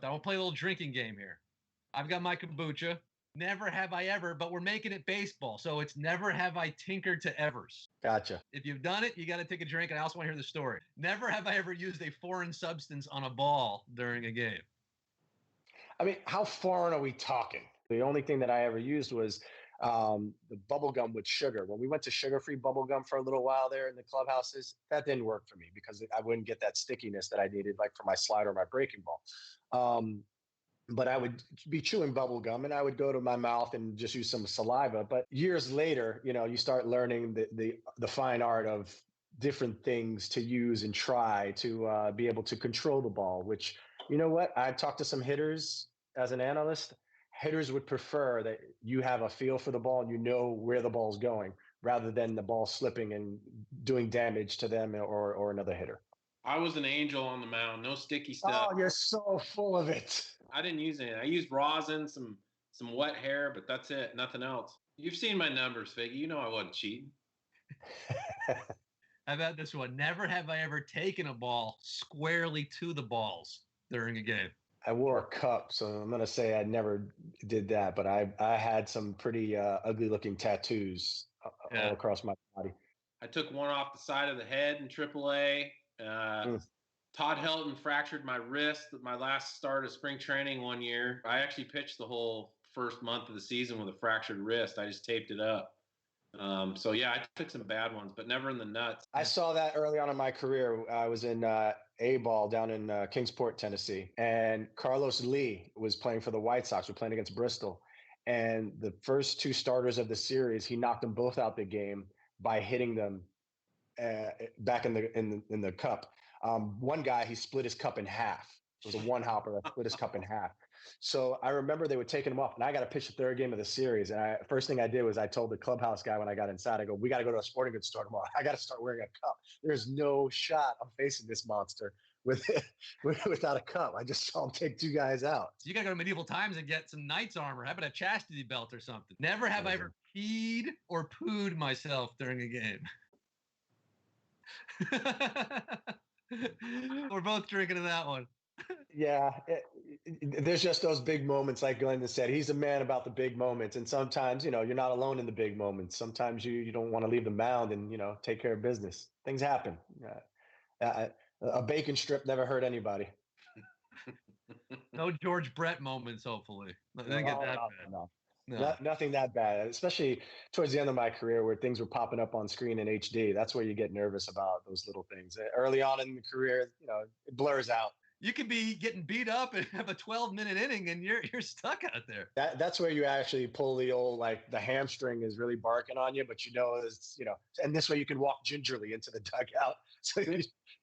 I'll play a little drinking game here. I've got my kombucha. Never have I ever, but we're making it baseball, so it's never have I tinkered to evers. Gotcha. If you've done it, you got to take a drink, and I also want to hear the story. Never have I ever used a foreign substance on a ball during a game. I mean, how foreign are we talking? The only thing that I ever used was the bubble gum with sugar. When we went to sugar-free bubble gum for a little while there in the clubhouses, that didn't work for me because I wouldn't get that stickiness that I needed, like for my slider or my breaking ball. But I would be chewing bubble gum and I would go to my mouth and just use some saliva. But years later, you start learning the fine art of different things to use and try to be able to control the ball, which, you know what? I talked to some hitters as an analyst. Hitters would prefer that you have a feel for the ball and you know where the ball's going rather than the ball slipping and doing damage to them or another hitter. I was an angel on the mound. No sticky stuff. Oh, you're so full of it. I didn't use any. I used rosin, some wet hair, but that's it. Nothing else. You've seen my numbers, Figgy. You know I wasn't cheating. How about this one? Never have I ever taken a ball squarely to the balls during a game. I wore a cup, so I'm going to say I never did that, but I had some pretty ugly-looking tattoos all across my body. I took one off the side of the head in AAA. Todd Helton fractured my wrist at my last start of spring training one year. I actually pitched the whole first month of the season with a fractured wrist. I just taped it up. So, yeah, I took some bad ones, but never in the nuts. I saw that early on in my career. I was in A-ball down in Kingsport, Tennessee, and Carlos Lee was playing for the White Sox. We're playing against Bristol. And the first two starters of the series, he knocked them both out the game by hitting them back in the cup. One guy, he split his cup in half. It was a one-hopper that split his cup in half. So I remember they were taking him off, and I got to pitch the third game of the series. And first thing I did was I told the clubhouse guy when I got inside, I go, we got to go to a sporting goods store tomorrow. I got to start wearing a cup. There's no shot I'm facing this monster without a cup. I just saw him take two guys out. So you got to go to medieval times and get some knight's armor. How about a chastity belt or something? Never have I ever peed or pooed myself during a game. We're both drinking in that one. Yeah, there's just those big moments, like Glendon said. He's a man about the big moments, and sometimes you're not alone in the big moments. Sometimes you don't want to leave the mound and take care of business. Things happen. A bacon strip never hurt anybody. No George Brett moments, hopefully. Nothing that bad, especially towards the end of my career where things were popping up on screen in HD. That's where you get nervous about those little things. Early on in the career, it blurs out. You could be getting beat up and have a 12-minute inning, and you're stuck out there. That's where you actually pull the old, like, the hamstring is really barking on you, but and this way you can walk gingerly into the dugout. So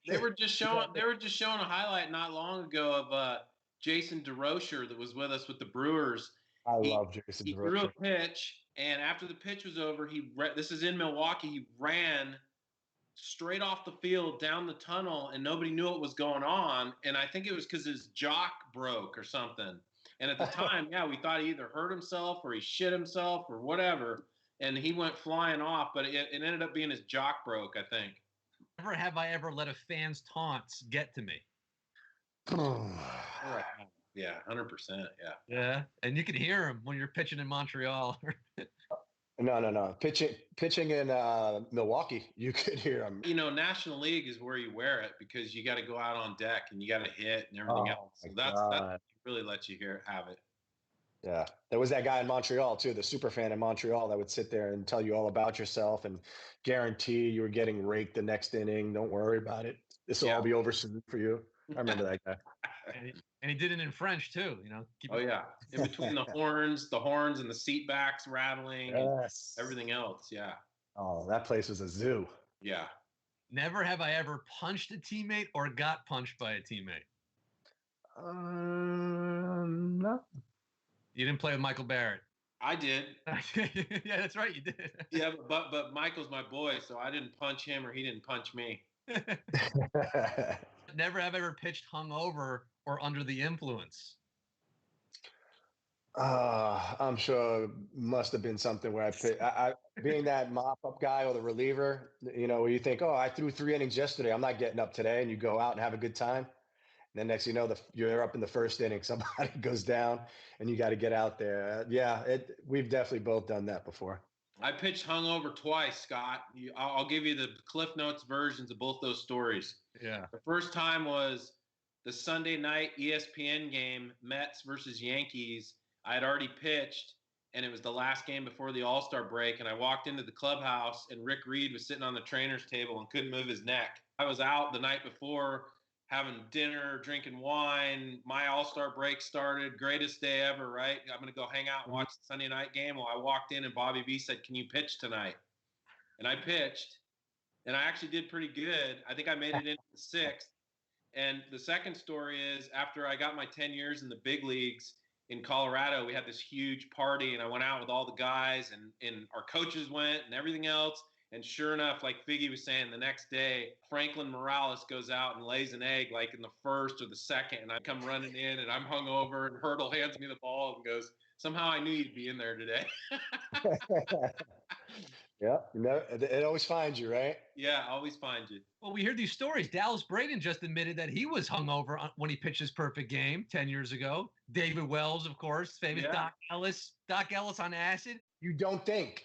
they were just showing a highlight not long ago of Jason DeRocher that was with us with the Brewers. I love Jason DeRocher. He threw a pitch, and after the pitch was over, this is in Milwaukee. He ran straight off the field down the tunnel, and nobody knew what was going on. And I think it was because his jock broke or something. And at the time, we thought he either hurt himself or he shit himself or whatever. And he went flying off, but it ended up being his jock broke, I think. Never have I ever let a fan's taunts get to me. Right. Yeah, 100%. Yeah. Yeah, and you can hear him when you're pitching in Montreal. No. Pitching in Milwaukee, you could hear him. National League is where you wear it because you got to go out on deck and you got to hit and everything else. So that really lets you have it. Yeah. There was that guy in Montreal, too, the super fan in Montreal that would sit there and tell you all about yourself and guarantee you were getting raked the next inning. Don't worry about it. This will all be over soon for you. I remember that guy. And he did it in French too, In between the horns and the seat backs rattling, yes, and everything else. Yeah. Oh, that place was a zoo. Yeah. Never have I ever punched a teammate or got punched by a teammate. No. You didn't play with Michael Barrett. I did. Yeah, that's right. You did. Yeah, but Michael's my boy, so I didn't punch him or he didn't punch me. Never have I ever pitched hungover or under the influence. I'm sure it must have been something where I being that mop-up guy or the reliever, where you think, I threw 3 innings yesterday. I'm not getting up today. And you go out and have a good time. then next thing you know, you're up in the first inning, somebody goes down, and you got to get out there. We've definitely both done that before. I pitched hungover twice, Scott. I'll give you the Cliff Notes versions of both those stories. Yeah. The first time was the Sunday night ESPN game, Mets versus Yankees. I had already pitched, and it was the last game before the All-Star break, and I walked into the clubhouse, and Rick Reed was sitting on the trainer's table and couldn't move his neck. I was out the night before having dinner, drinking wine. My All-Star break started. Greatest day ever, right? I'm going to go hang out and watch the Sunday night game. Well, I walked in, and Bobby V said, "Can you pitch tonight?" And I pitched, and I actually did pretty good. I think I made it into the sixth. And the second story is after I got my 10 years in the big leagues in Colorado, we had this huge party, and I went out with all the guys, and our coaches went and everything else. And sure enough, like Figgy was saying, the next day, Franklin Morales goes out and lays an egg like in the first or the second. And I come running in, and I'm hungover, and Hurdle hands me the ball and goes, "Somehow I knew you'd be in there today." Yeah, it always finds you, right? Yeah, always find you. Well, we hear these stories. Dallas Braden just admitted that he was hungover when he pitched his perfect game 10 years ago. David Wells, of course, famous Doc Ellis on acid. You don't think.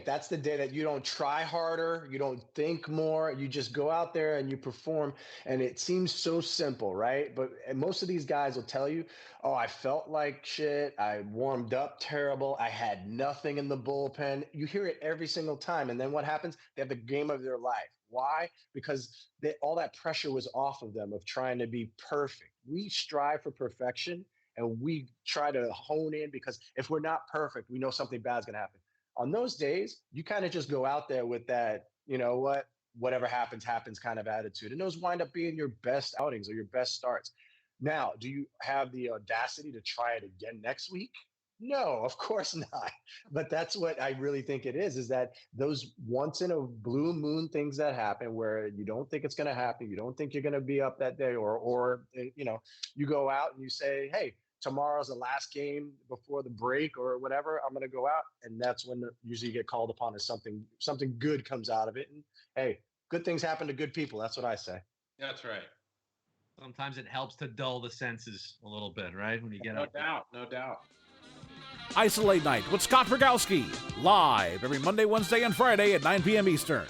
That's the day that you don't try harder. You don't think more. You just go out there and you perform. And it seems so simple, right? But most of these guys will tell you, "Oh, I felt like shit. I warmed up terrible. I had nothing in the bullpen." You hear it every single time. And then what happens? They have the game of their life. Why? Because all that pressure was off of them of trying to be perfect. We strive for perfection. And we try to hone in because if we're not perfect, we know something bad is going to happen. On those days, you kind of just go out there with that, whatever happens kind of attitude. And those wind up being your best outings or your best starts. Now, do you have the audacity to try it again next week? No, of course not. But that's what I really think it is that those once in a blue moon things that happen where you don't think it's going to happen. You don't think you're going to be up that day or you go out and you say, "Hey, tomorrow's the last game before the break or whatever. I'm going to go out." And that's when usually you get called upon as something good comes out of it. And hey, good things happen to good people. That's what I say. That's right. Sometimes it helps to dull the senses a little bit, right? When you get out. No doubt. Isolate Night with Scott Rogowski, live every Monday, Wednesday, and Friday at 9 p.m. Eastern.